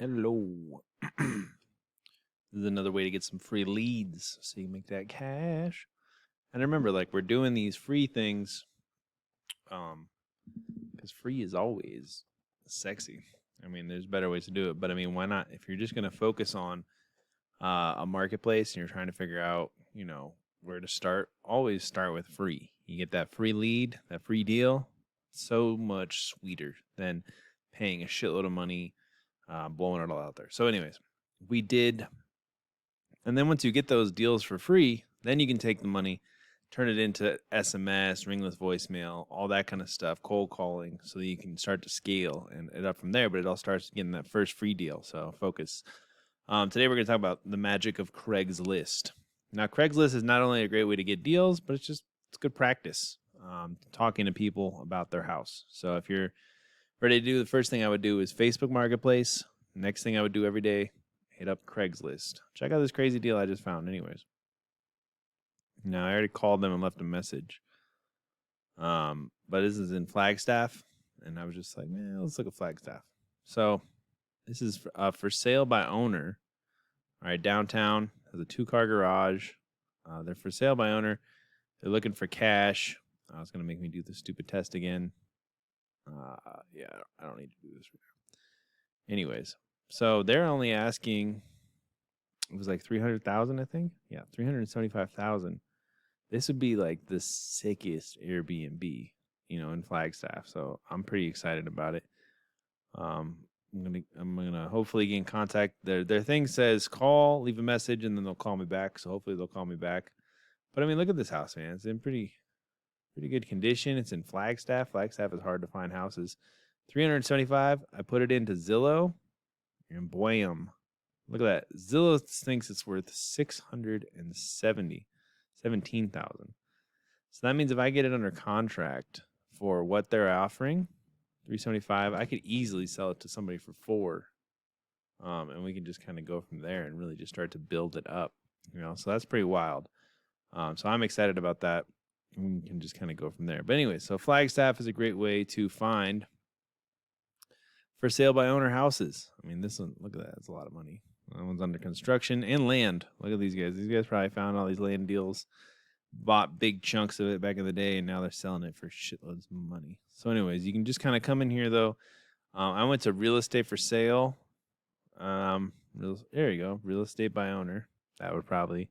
Hello. This is another way to get some free leads so you can make that cash. And remember, like, we're doing these free things because free is always sexy. I mean, there's better ways to do it, but I mean, why not? If you're just going to focus on a marketplace and you're trying to figure out, where to start, always start with free. You get that free lead, that free deal, so much sweeter than paying a shitload of money, blowing it all out there. So anyways, we did. And then once you get those deals for free, then you can take the money, turn it into SMS, ringless voicemail, all that kind of stuff, cold calling, so that you can start to scale and it up from there. But it all starts getting that first free deal. So focus. Today we're going to talk about the magic of Craigslist. Now, Craigslist is not only a great way to get deals, but it's good practice talking to people about their house. So if you're ready to do, the first thing I would do is Facebook Marketplace. Next thing I would do every day, hit up Craigslist. Check out this crazy deal I just found anyways. Now, I already called them and left a message. But this is in Flagstaff, and I was just like, man, let's look at Flagstaff. So this is for sale by owner. All right, downtown, has a 2-car garage. They're for sale by owner. They're looking for cash. It's going to make me do the stupid test again. Yeah, I don't need to do this right now. Anyways, so they're only asking, it was like 300,000, I think. Yeah, 375,000. This would be like the sickest Airbnb, in Flagstaff. So I'm pretty excited about it. I'm gonna hopefully get in contact. Their thing says call, leave a message, and then they'll call me back. So hopefully they'll call me back. But I mean, look at this house, man. It's in pretty good condition. It's in Flagstaff. Flagstaff is hard to find houses. 375. I put it into Zillow, and blam, look at that. Zillow thinks it's worth 17,000. So that means if I get it under contract for what they're offering, 375, I could easily sell it to somebody for 4. And we can just kind of go from there and really just start to build it up, so that's pretty wild. So I'm excited about that. We can just kind of go from there. But anyway, so Flagstaff is a great way to find for sale by owner houses. I mean, this one, look at that. It's a lot of money. That one's under construction and land. Look at these guys. These guys probably found all these land deals, bought big chunks of it back in the day, and now they're selling it for shitloads of money. So anyways, you can just kind of come in here, though. I went to real estate for sale. There you go. Real estate by owner. That would probably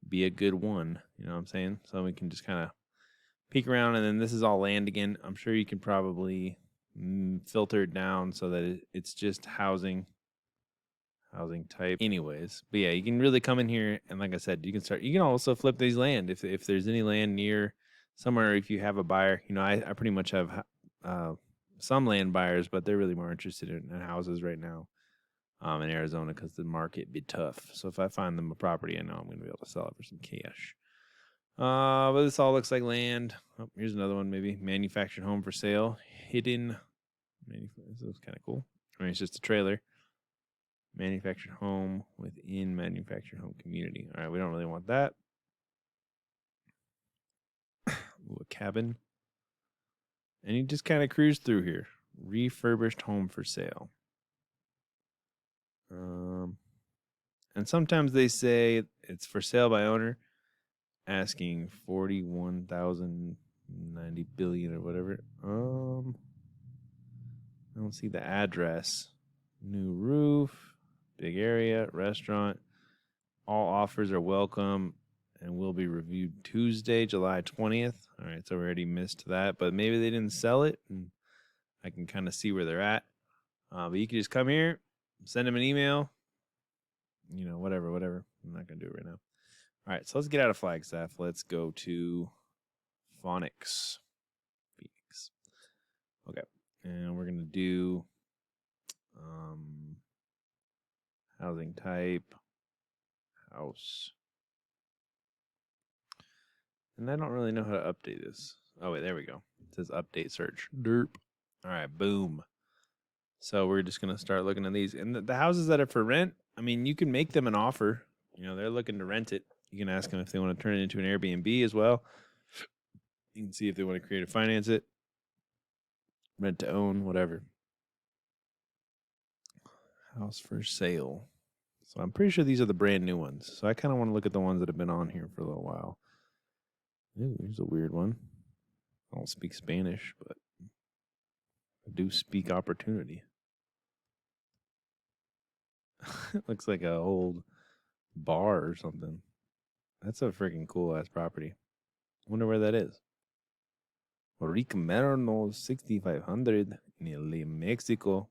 be a good one. You know what I'm saying? So we can just kind of peek around, and then this is all land again. I'm sure you can probably filter it down so that it's just housing type. Anyways, but yeah, you can really come in here, and like I said, you can also flip these land if there's any land near somewhere. If you have a buyer, I pretty much have some land buyers, but they're really more interested in houses right now in Arizona because the market be tough. So if I find them a property, I know I'm going to be able to sell it for some cash. But this all looks like land. Oh, here's another one, maybe manufactured home for sale. Hidden. This looks kind of cool. I mean, it's just a trailer. Manufactured home within manufactured home community. All right, we don't really want that. Ooh, a cabin. And you just kind of cruise through here. Refurbished home for sale. And sometimes they say it's for sale by owner, asking 41,090 billion or whatever. I don't see the address. New roof, big area, restaurant. All offers are welcome and will be reviewed Tuesday, July 20th. All right, so we already missed that, but maybe they didn't sell it, and I can kind of see where they're at. But you can just come here, send them an email, whatever. I'm not going to do it right now. All right, so let's get out of Flagstaff. Let's go to Phoenix. Okay, and we're going to do housing type, house. And I don't really know how to update this. Oh, wait, there we go. It says update search. Derp. All right, boom. So we're just going to start looking at these. And the houses that are for rent, I mean, you can make them an offer. They're looking to rent it. You can ask them if they want to turn it into an Airbnb as well. You can see if they want to create or finance it. Rent to own, whatever. House for sale. So I'm pretty sure these are the brand new ones. So I kind of want to look at the ones that have been on here for a little while. Ooh, here's a weird one. I don't speak Spanish, but I do speak opportunity. It looks like an old bar or something. That's a freaking cool ass property. Wonder where that is. Rica Merno 6500 in Mexico.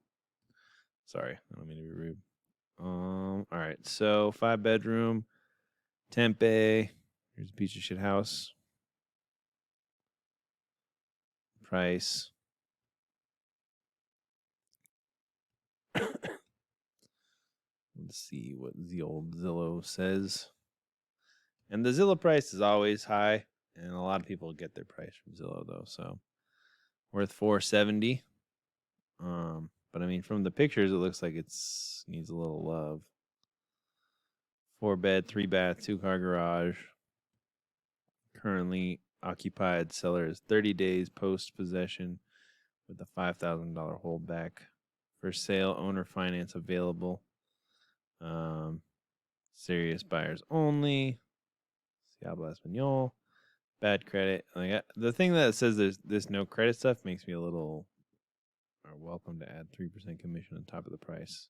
Sorry, I don't mean to be rude. All right, so 5-bedroom, Tempe. Here's a piece of shit house. Price. Let's see what the old Zillow says. And the Zillow price is always high, and a lot of people get their price from Zillow though. So worth $470. But I mean, from the pictures, it looks like it's needs a little love. 4-bed, 3-bath, 2-car garage. Currently occupied. Seller is 30 days post possession with a $5,000 holdback. For sale, owner finance available. Serious buyers only. Si habla español. Bad credit. Like the thing that says there's this no credit stuff makes me a little. Are welcome to add 3% commission on top of the price.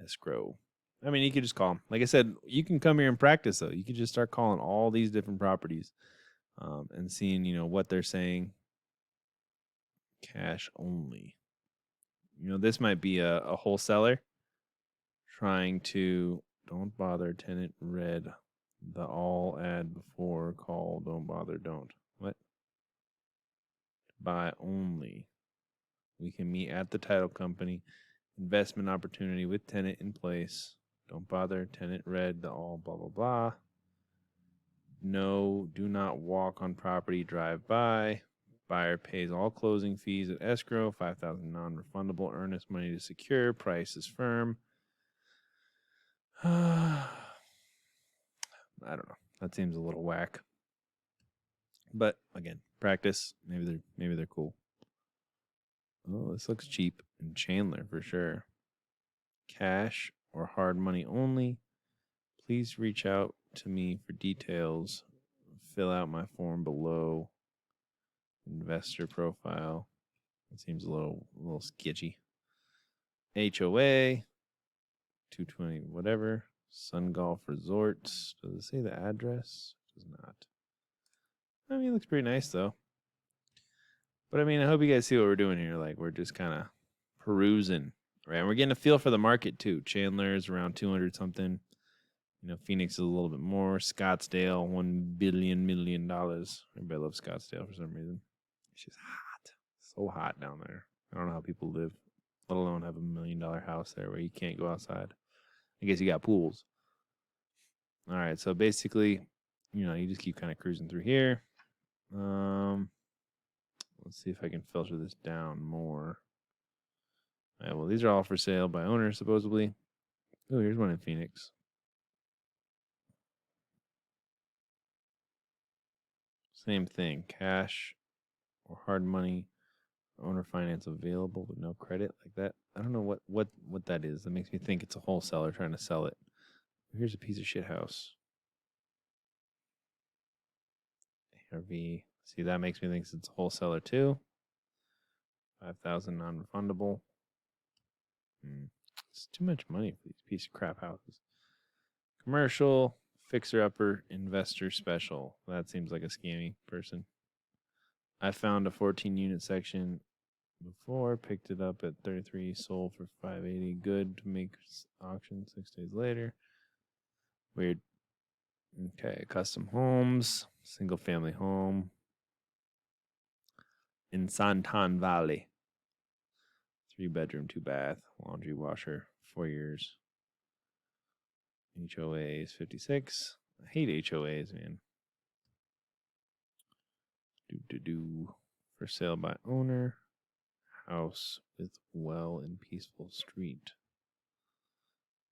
Escrow. I mean, you could just call them. Like I said, you can come here and practice though. You could just start calling all these different properties, and seeing what they're saying. Cash only. This might be a wholesaler trying to. Don't bother, tenant red. The all ad before call. Don't bother, don't. What? Buy only. We can meet at the title company. Investment opportunity with tenant in place. Don't bother, tenant red. The all blah blah blah. No, do not walk on property. Drive by. Buyer pays all closing fees at escrow. $5,000 non-refundable. Earnest money to secure. Price is firm. I don't know. That seems a little whack. But again, practice. Maybe they're cool. Oh, this looks cheap in Chandler for sure. Cash or hard money only. Please reach out to me for details. Fill out my form below. Investor profile. It seems a little sketchy. HOA. 220 whatever. Sun Golf Resorts. Does it say the address? It does not. I mean, it looks pretty nice though. But I mean, I hope you guys see what we're doing here. Like, we're just kind of perusing, right? And we're getting a feel for the market too. Chandler is around 200 something. Phoenix is a little bit more. Scottsdale, $1 billion. Everybody loves Scottsdale for some reason. It's just hot. So hot down there. I don't know how people live, let alone have $1 million house there where you can't go outside. I guess you got pools. All right, so basically, you just keep kind of cruising through here. Let's see if I can filter this down more. All right, well, these are all for sale by owner, supposedly. Oh, here's one in Phoenix. Same thing. Cash or hard money. Owner finance available with no credit, like that. I don't know what that is. That makes me think it's a wholesaler trying to sell it. Here's a piece of shit house. ARV. See, that makes me think it's a wholesaler too. 5,000 non-refundable. It's too much money for these piece of crap houses. Commercial, fixer-upper, investor special. That seems like a scammy person. I found a 14-unit section before, picked it up at 33, sold for 580. Good to make auction 6 days later. Weird. Okay, custom homes, single family home in Santan Valley. 3-bedroom, 2-bath, laundry washer, 4 years. HOA is 56. I hate HOAs, man. For sale by owner. House with well in peaceful street.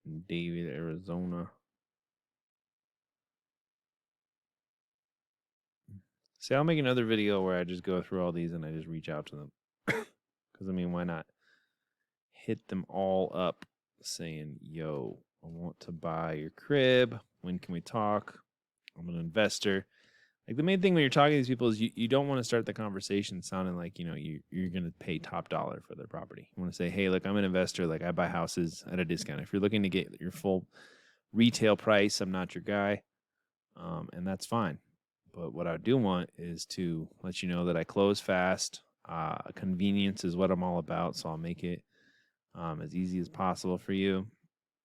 In David, Arizona. See, I'll make another video where I just go through all these and I just reach out to them. Because, I mean, why not? Hit them all up saying, yo, I want to buy your crib. When can we talk? I'm an investor. Like the main thing when you're talking to these people is you don't want to start the conversation sounding like, you're going to pay top dollar for their property. You want to say, hey, look, I'm an investor. Like I buy houses at a discount. If you're looking to get your full retail price, I'm not your guy. And that's fine. But what I do want is to let you know that I close fast. Convenience is what I'm all about. So I'll make it as easy as possible for you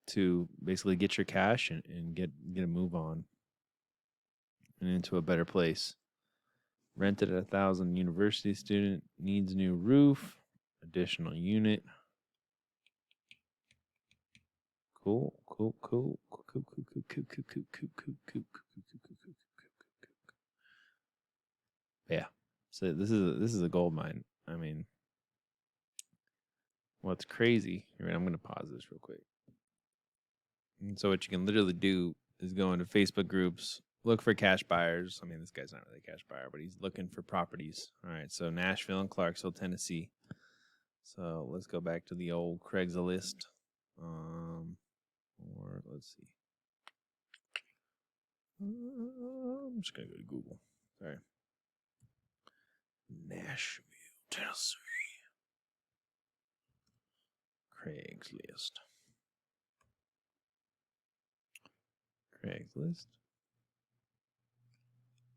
to basically get your cash and get a move on and into a better place. Rented at 1,000, university student, needs new roof, additional unit. Cool. Yeah. So this is a gold mine. I mean, what's crazy, right, I'm going to pause this real quick. And so what you can literally do is go into Facebook groups, look for cash buyers. I mean, this guy's not really a cash buyer, but he's looking for properties. All right, so Nashville and Clarksville, Tennessee. So let's go back to the old Craigslist. Or let's see. I'm just going to go to Google. Sorry. Nashville, Tennessee. Craigslist.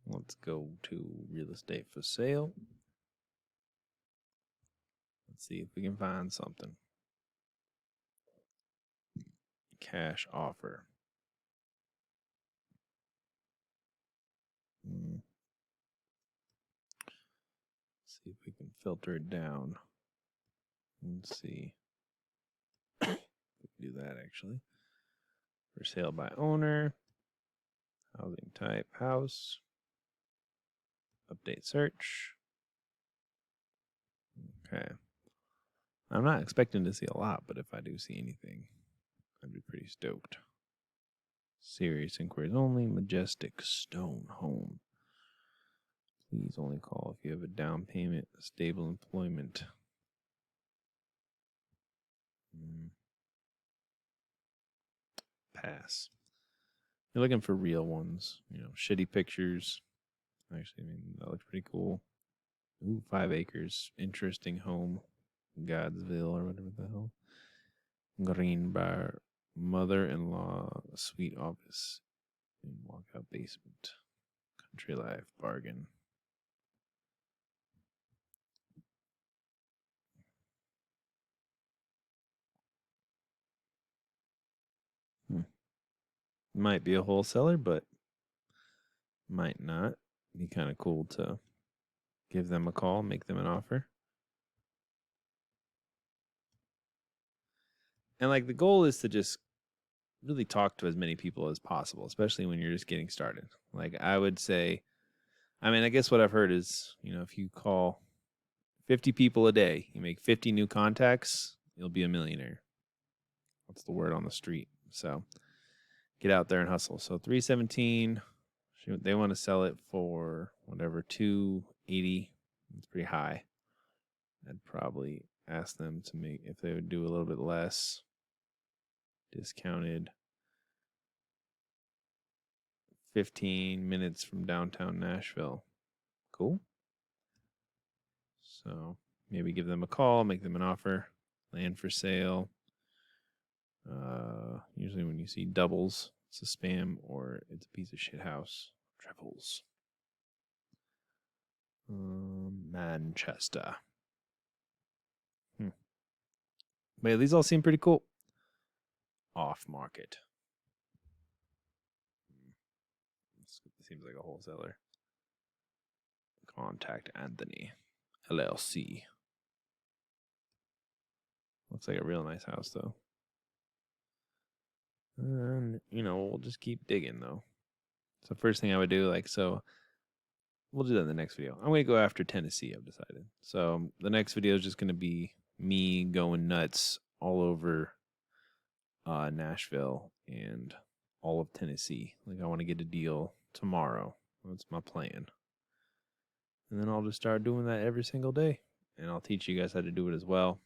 Let's go to real estate for sale. Let's see if we can find something. Cash offer. Let's see if we can filter it down. Let's see. We can do that actually. For sale by owner. Housing type, house. Update search. Okay. I'm not expecting to see a lot, but if I do see anything, I'd be pretty stoked. Serious inquiries only. Majestic stone home. Please only call if you have a down payment, stable employment. Pass. You're looking for real ones. Shitty pictures. Actually, I mean, that looks pretty cool. Ooh, 5 acres. Interesting home. Godsville or whatever the hell. Green bar. Mother-in-law suite office. And walkout basement. Country life bargain. Might be a wholesaler, but might not. Be kind of cool to give them a call, make them an offer. And like the goal is to just really talk to as many people as possible, especially when you're just getting started. Like I would say, I mean, I guess what I've heard is, if you call 50 people a day, you make 50 new contacts, you'll be a millionaire. That's the word on the street. So get out there and hustle. So 317, they want to sell it for whatever, 280. It's pretty high. I'd probably ask them to make, if they would do a little bit less, discounted. 15 minutes from downtown Nashville. Cool. So maybe give them a call, make them an offer. Land for sale. Usually when you see doubles, it's a spam or it's a piece of shit house. Triples. Manchester. But yeah, these all seem pretty cool. Off market. Seems like a wholesaler. Contact Anthony LLC. Looks like a real nice house though. And we'll just keep digging though. So first thing I would do, so we'll do that in the next video. I'm going to go after Tennessee, I've decided. So the next video is just going to be me going nuts all over Nashville and all of Tennessee. Like I want to get a deal tomorrow. That's my plan. And then I'll just start doing that every single day. And I'll teach you guys how to do it as well.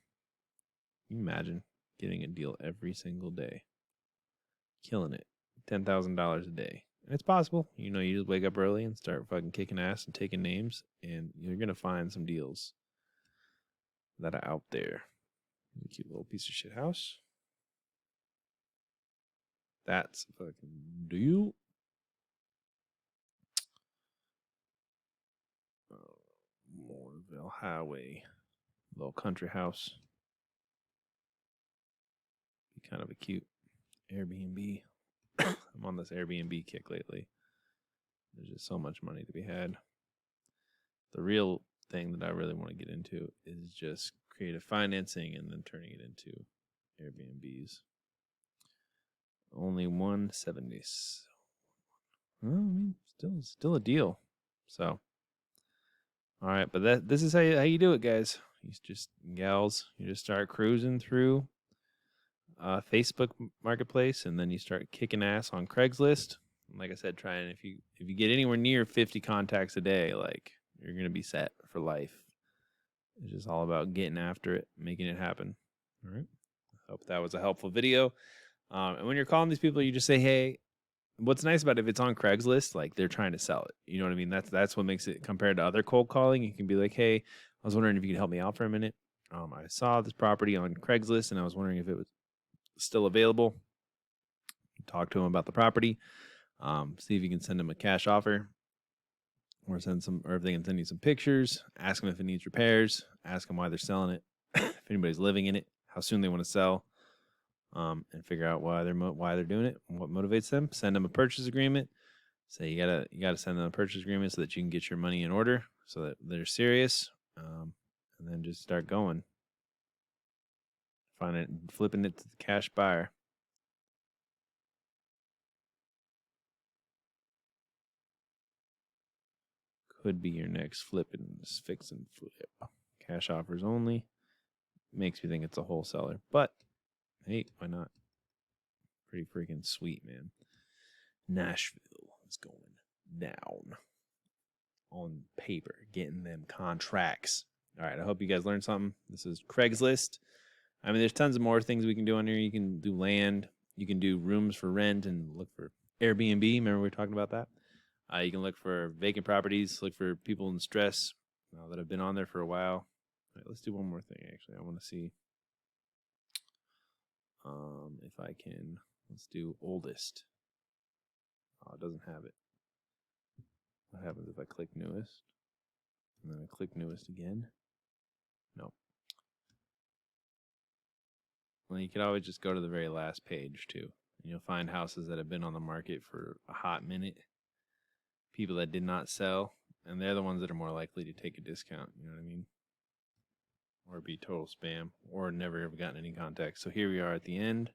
Can you imagine getting a deal every single day, killing it, $10,000 a day. And it's possible. You know, you just wake up early and start fucking kicking ass and taking names, and you're gonna find some deals that are out there. A cute little piece of shit house. That's a fucking deal. Moorville Highway, little country house. Be kind of a cute Airbnb. I'm on this Airbnb kick lately. There's just so much money to be had. The real thing that I really want to get into is just creative financing and then turning it into Airbnbs. Only 170. Well, I mean, still a deal. So, all right, but this is how you do it, guys. You just gals, you just start cruising through Facebook Marketplace, and then you start kicking ass on Craigslist. And like I said, trying if you get anywhere near 50 contacts a day, like you're gonna be set for life. It's just all about getting after it, making it happen. All right. I hope that was a helpful video. And when you're calling these people, you just say, "Hey." What's nice about it, if it's on Craigslist, like they're trying to sell it. You know what I mean? That's what makes it compared to other cold calling. You can be like, "Hey, I was wondering if you could help me out for a minute. I saw this property on Craigslist, and I was wondering if it was still available." Talk to them about the property. See if you can send them a cash offer, or if they can send you some pictures. Ask them if it needs repairs. Ask them why they're selling it. If anybody's living in it, how soon they want to sell. And figure out why they're doing it, and what motivates them. Send them a purchase agreement. Say you gotta send them a purchase agreement so that you can get your money in order, so that they're serious. And then just start going. Flipping it to the cash buyer. Could be your next fix and flip. Cash offers only. Makes me think it's a wholesaler, but hey, why not? Pretty freaking sweet, man. Nashville is going down on paper, getting them contracts. All right, I hope you guys learned something. This is Craigslist. I mean, there's tons of more things we can do on here. You can do land. You can do rooms for rent and look for Airbnb. Remember we were talking about that? You can look for vacant properties, look for people in stress that have been on there for a while. All right, let's do one more thing, actually. I want to see if I can. Let's do oldest. Oh, it doesn't have it. What happens if I click newest? And then I click newest again? No. Well, you could always just go to the very last page, too. And you'll find houses that have been on the market for a hot minute. People that did not sell. And they're the ones that are more likely to take a discount. You know what I mean? Or be total spam. Or never have gotten any contact. So here we are at the end.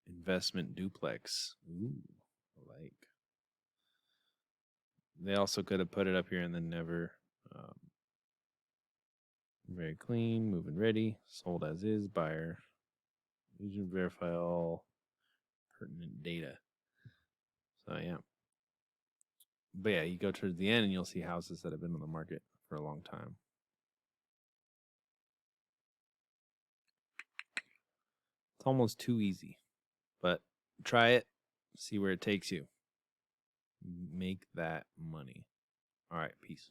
Investment duplex. Ooh, I like. They also could have put it up here and then never. Very clean, moving ready, sold as is, buyer. Agent verify all pertinent data. So yeah. But yeah, you go towards the end and you'll see houses that have been on the market for a long time. It's almost too easy. But try it, see where it takes you. Make that money. All right, peace.